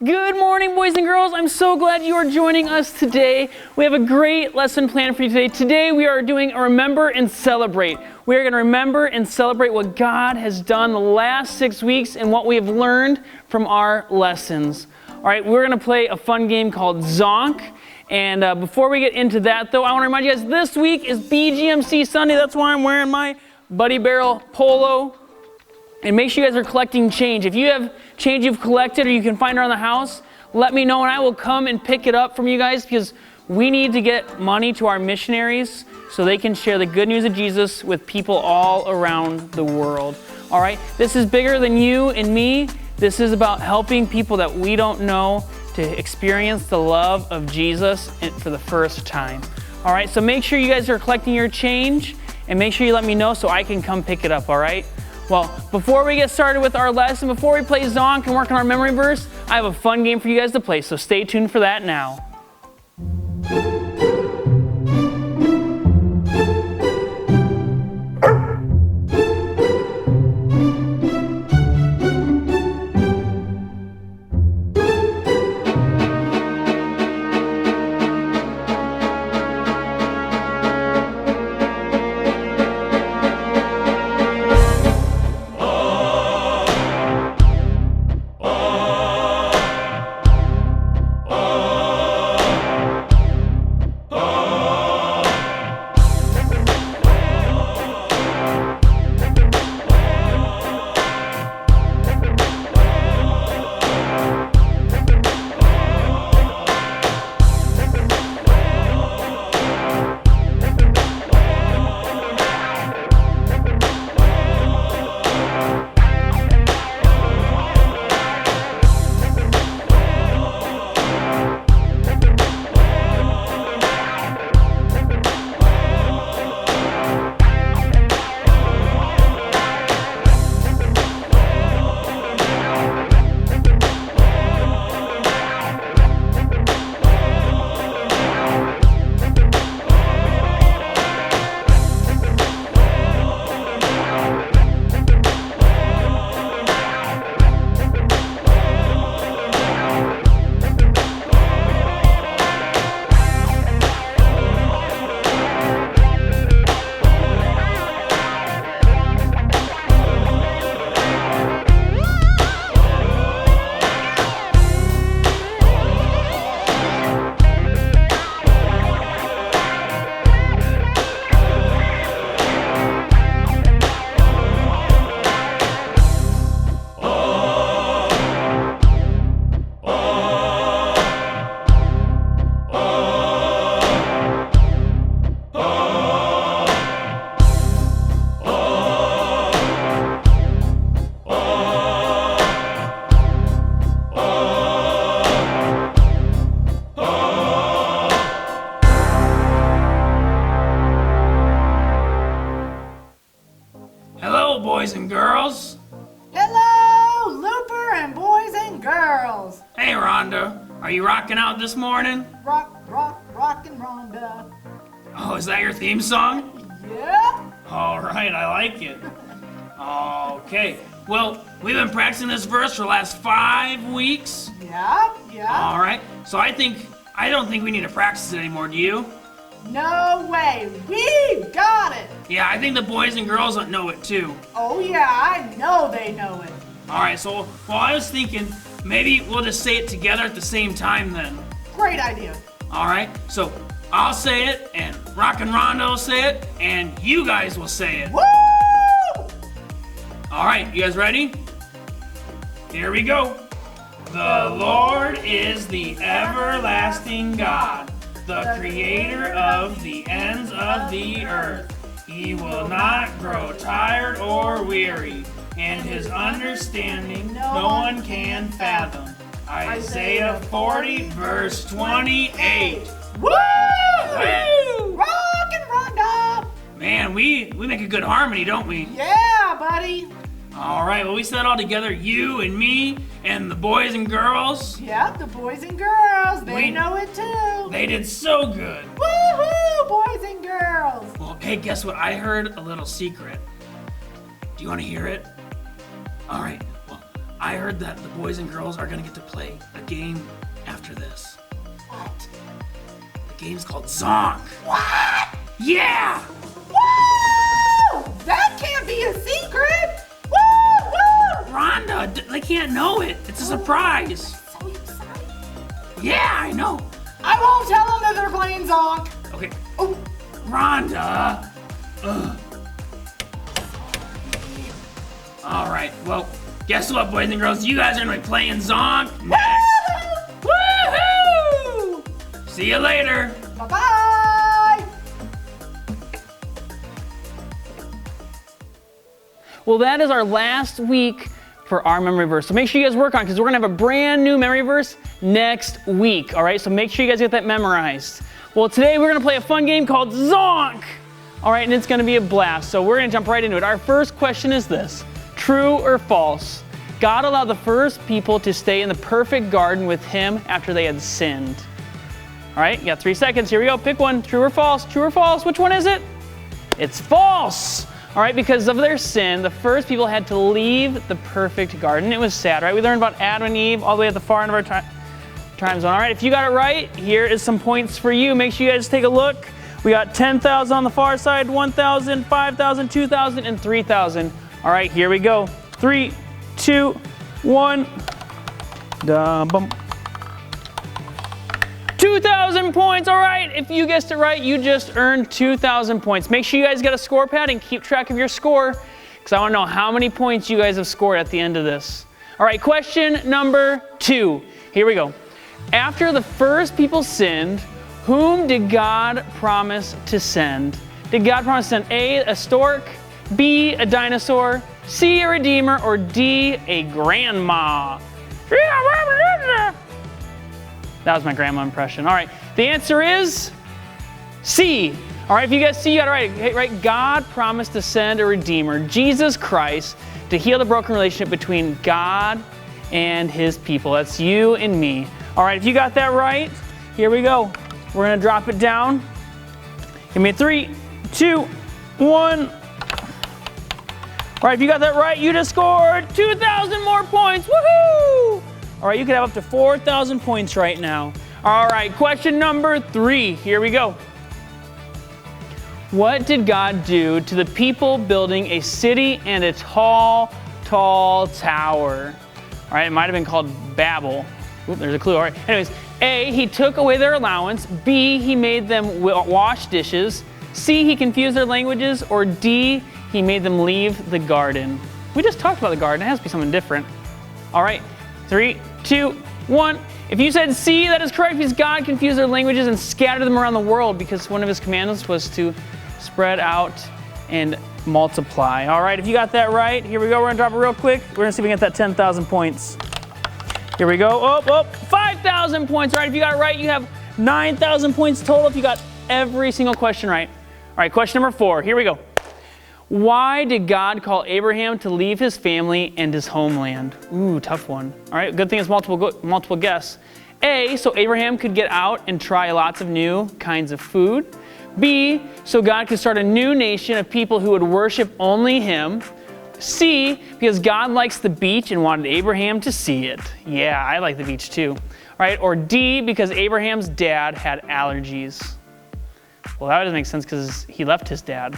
Good morning, boys and girls. I'm so glad you are joining us today. We have a great lesson planned for you today. Today we are doing a remember and celebrate. We are going to remember and celebrate what God has done the last 6 weeks and what we have learned from our lessons. All right, we're going to play a fun game called Zonk. And before we get into that, though, I want to remind you guys, this week is BGMC Sunday. That's why I'm wearing my Buddy Barrel polo. And make sure you guys are collecting change. If you have change you've collected or you can find it around the house, let me know and I will come and pick it up from you guys, because we need to get money to our missionaries so they can share the good news of Jesus with people all around the world. All right, this is bigger than you and me. This is about helping people that we don't know to experience the love of Jesus for the first time. All right, so make sure you guys are collecting your change and make sure you let me know so I can come pick it up, all right? Well, before we get started with our lesson, before we play Zonk and work on our memory verse, I have a fun game for you guys to play, so stay tuned for that now. Boys and girls. Hello, Looper and boys and girls. Hey, Rhonda. Are you rocking out this morning? Rock, rockin' Rhonda. Oh, is that your theme song? Yeah. All right, I like it. Okay. Well, we've been practicing this verse for the last 5 weeks. Yeah. All right. So I don't think we need to practice it anymore, do you? No way. We got it. Yeah, I think the boys and girls know it too. Oh yeah, I know they know it. All right, so I was thinking maybe we'll just say it together at the same time then. Great idea. All right, so I'll say it, and Rockin' Rhonda will say it, and you guys will say it. Woo! All right, you guys ready? Here we go. The Lord is the everlasting God, the creator of the ends of the earth. He will not grow tired or weary, and his understanding no one can fathom. Isaiah 40, verse 28. Woo! Rockin' Rhonda! Man, we make a good harmony, don't we? Yeah, buddy. All right, well, we said it all together, you and me and the boys and girls. Yep, the boys and girls, they know it too. They did so good. Woohoo, boys and girls. Well, hey, guess what? I heard a little secret. Do you want to hear it? All right, well, I heard that the boys and girls are gonna get to play a game after this. What? The game's called Zonk. What? Yeah! Woo! That can't be a secret! Woo! Woo! Rhonda, they can't know it. It's a surprise. So excited. Yeah, I know. I won't tell them that they're playing Zonk. Okay, Oh, Rhonda. Ugh. All right, well, guess what, boys and girls? You guys are gonna be playing Zonk next. Woohoo! See you later. bye-bye! Well, that is our last week for our memory verse. So make sure you guys work on it because we're going to have a brand new memory verse next week. All right, so make sure you guys get that memorized. Well, today we're going to play a fun game called Zonk. All right, and it's going to be a blast. So we're going to jump right into it. Our first question is this: true or false? God allowed the first people to stay in the perfect garden with him after they had sinned. All right, you got 3 seconds. Here we go. Pick one. True or false? True or false? Which one is it? It's false. All right, because of their sin, the first people had to leave the perfect garden. It was sad, right? We learned about Adam and Eve all the way at the far end of our time zone. All right, if you got it right, here is some points for you. Make sure you guys take a look. We got 10,000 on the far side, 1,000, 5,000, 2,000, and 3,000. All right, here we go. 3, 2, 1. Da bum. 2,000 points. All right, if you guessed it right, you just earned 2,000 points. Make sure you guys get a score pad and keep track of your score because I want to know how many points you guys have scored at the end of this. All right, question number 2. Here we go. After the first people sinned, whom did God promise to send? Did God promise to send A, a stork, B, a dinosaur, C, a redeemer, or D, a grandma? That was my grandma impression. All right, the answer is C. All right, if you guys see, you got it right. God promised to send a redeemer, Jesus Christ, to heal the broken relationship between God and his people. That's you and me. All right, if you got that right, here we go. We're gonna drop it down. Give me a 3, 2, 1. All right, if you got that right, you just scored 2,000 more points. Woohoo! All right, you could have up to 4,000 points right now. All right, question number 3. Here we go. What did God do to the people building a city and a tall, tall tower? All right, it might have been called Babel. Oop, there's a clue. All right, anyways, A, he took away their allowance. B, he made them wash dishes. C, he confused their languages. Or D, he made them leave the garden. We just talked about the garden. It has to be something different. All right, 3, 2, 1. If you said C, that is correct because God confused their languages and scattered them around the world because one of his commandments was to spread out and multiply. All right, if you got that right, here we go. We're gonna drop it real quick. We're gonna see if we can get that 10,000 points. Here we go. Oh, 5,000 points. All right, if you got it right, you have 9,000 points total if you got every single question right. All right, question number 4. Here we go. Why did God call Abraham to leave his family and his homeland? Ooh, tough one. All right, good thing it's multiple guess. A, so Abraham could get out and try lots of new kinds of food. B, so God could start a new nation of people who would worship only him. C, because God likes the beach and wanted Abraham to see it. Yeah, I like the beach too. All right, or D, because Abraham's dad had allergies. Well, that doesn't make sense because he left his dad.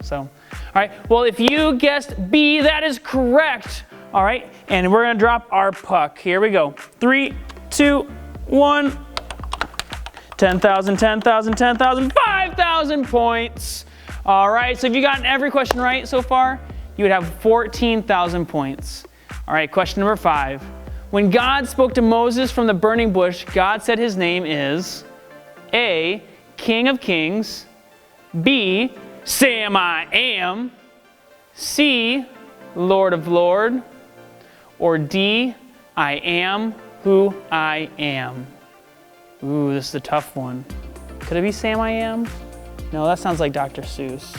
So, all right, well, if you guessed B, that is correct. All right, and we're gonna drop our puck. Here we go. 3, 2, 1. 10,000, 10,000, 10,000, 5,000 points. All right, so if you've gotten every question right so far, you would have 14,000 points. All right, question number 5. When God spoke to Moses from the burning bush, God said his name is A, King of Kings, B, Sam I Am, C, Lord of Lord, or D, I am who I am. Ooh, this is a tough one. Could it be Sam I Am? No, that sounds like Dr. Seuss.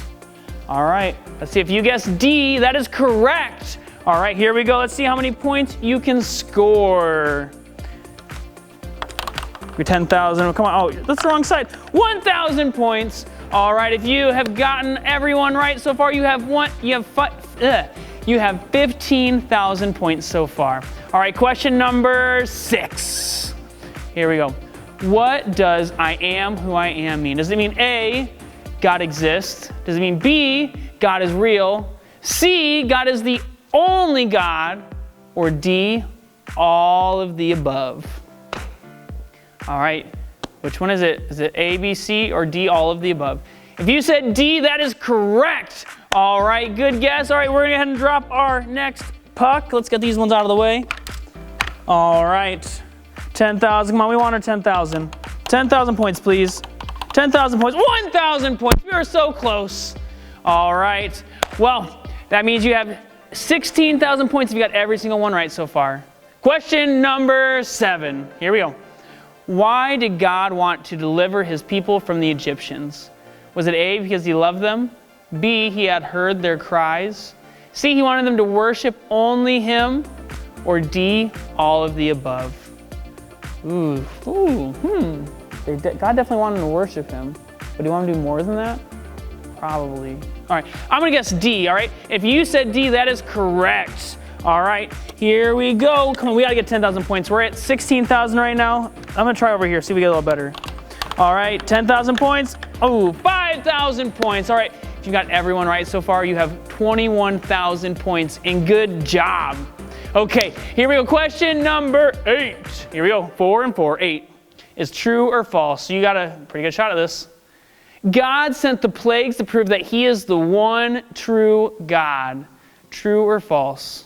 All right, let's see if you guess D. That is correct. All right, here we go. Let's see how many points you can score. Your 10,000, come on. Oh, that's the wrong side. 1,000 points. All right, if you have gotten everyone right so far, you have You have 15,000 points so far. All right, question number 6. Here we go. What does I am who I am mean? Does it mean A, God exists? Does it mean B, God is real? C, God is the only God? Or D, all of the above? All right, which one is it? Is it A, B, C, or D, all of the above? If you said D, that is correct. All right, good guess. All right, we're gonna go ahead and drop our next puck. Let's get these ones out of the way. All right, 10,000, come on, we want our 10,000. 10,000 points, please. 10,000 points, 1,000 points. We are so close. All right, well, that means you have 16,000 points if you got every single one right so far. Question number 7, here we go. Why did God want to deliver his people from the Egyptians? Was it A, because he loved them? B, he had heard their cries? C, he wanted them to worship only him? Or D, all of the above? God definitely wanted them to worship him. But do you want them to do more than that? Probably. All right, I'm gonna guess D, all right? If you said D, that is correct. All right, here we go. Come on, we gotta get 10,000 points. We're at 16,000 right now. I'm gonna try over here, see if we get a little better. All right, 10,000 points. Oh, 5,000 points. All right, if you got everyone right so far, you have 21,000 points, and good job. Okay, here we go. Question number 8. Here we go. 4 and 4, 8. Is true or false? So you got a pretty good shot at this. God sent the plagues to prove that he is the one true God. True or false?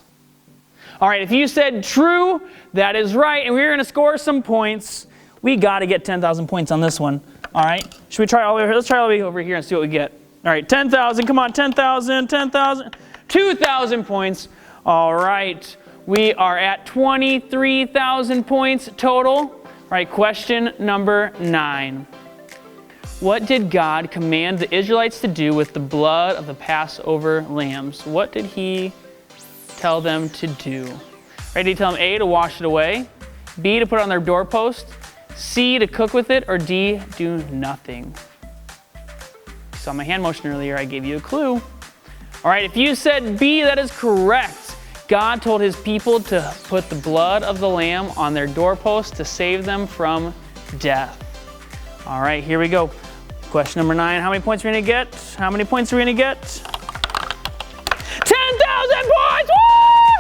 All right, if you said true, that is right, and we're going to score some points. We got to get 10,000 points on this one. All right, should we try all the way over here? Let's try all the way over here and see what we get. All right, 10,000, come on, 10,000, 10,000, 2,000 points. All right, we are at 23,000 points total. All right, question number 9. What did God command the Israelites to do with the blood of the Passover lambs? What did he tell them to do? Right, did he tell them A, to wash it away, B, to put it on their doorpost, C, to cook with it, or D, do nothing? You saw my hand motion earlier, I gave you a clue. All right, if you said B, that is correct. God told his people to put the blood of the lamb on their doorpost to save them from death. All right, here we go. Question number 9, how many points are we gonna get? How many points are we gonna get? 10,000 points, woohoo!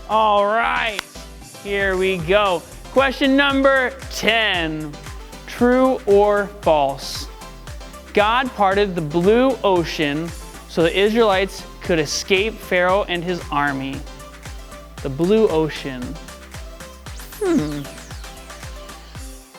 All right, here we go. Question number 10, true or false? God parted the blue ocean so the Israelites could escape Pharaoh and his army. The blue ocean.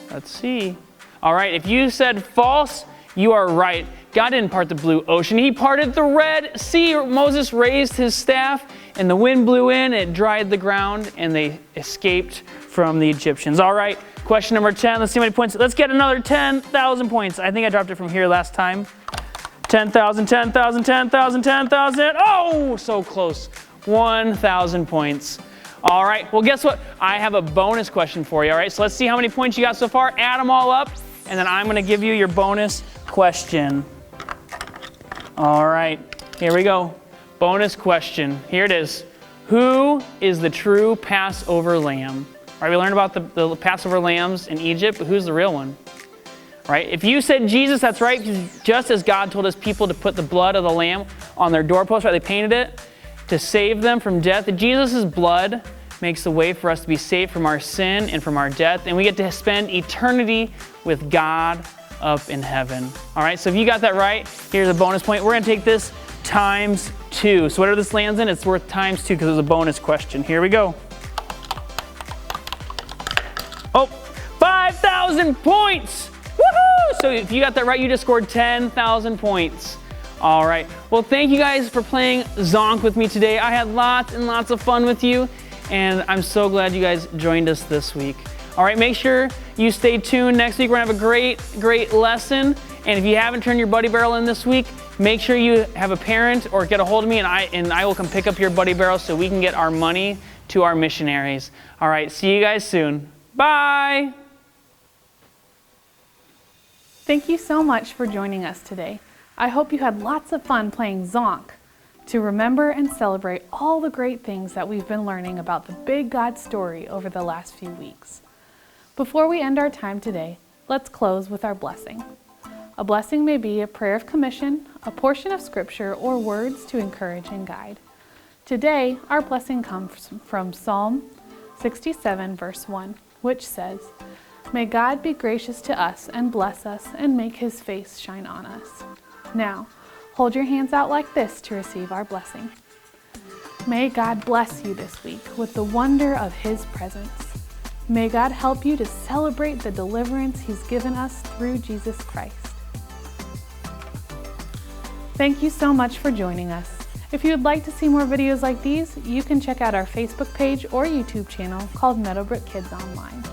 Let's see. All right, if you said false, you are right. God didn't part the blue ocean. He parted the Red Sea. Moses raised his staff, and the wind blew in, it dried the ground, and they escaped from the Egyptians. All right, question number 10. Let's see how many points. Let's get another 10,000 points. I think I dropped it from here last time. 10,000, 10,000, 10,000, 10,000. Oh, so close. 1,000 points. All right, well, guess what? I have a bonus question for you, all right? So let's see how many points you got so far. Add them all up, and then I'm gonna give you your bonus question. All right, here we go. Bonus question, here it is. Who is the true Passover lamb? All right, we learned about the Passover lambs in Egypt, but who's the real one? All right, if you said Jesus, that's right, because just as God told his people to put the blood of the lamb on their doorpost, right, they painted it to save them from death. Jesus' blood makes the way for us to be saved from our sin and from our death, and we get to spend eternity with God up in heaven. All right, so if you got that right, here's a bonus point. We're gonna take this times 2. So whatever this lands in, it's worth times 2 because it's a bonus question. Here we go. Oh, 5,000 points. Woohoo! So if you got that right, you just scored 10,000 points. All right, well, thank you guys for playing Zonk with me today. I had lots and lots of fun with you, and I'm so glad you guys joined us this week. All right, make sure you stay tuned. Next week, we're gonna have a great lesson. And if you haven't turned your Buddy Barrel in this week, make sure you have a parent or get a hold of me, and I will come pick up your Buddy Barrel so we can get our money to our missionaries. All right, see you guys soon. Bye. Thank you so much for joining us today. I hope you had lots of fun playing Zonk. to remember and celebrate all the great things that we've been learning about the big God story over the last few weeks. Before we end our time today, let's close with our blessing. A blessing may be a prayer of commission, a portion of scripture, or words to encourage and guide. Today, our blessing comes from Psalm 67, verse 1, which says, "May God be gracious to us and bless us and make his face shine on us." Now, hold your hands out like this to receive our blessing. May God bless you this week with the wonder of his presence. May God help you to celebrate the deliverance he's given us through Jesus Christ. Thank you so much for joining us. If you would like to see more videos like these, you can check out our Facebook page or YouTube channel called Meadowbrook Kids Online.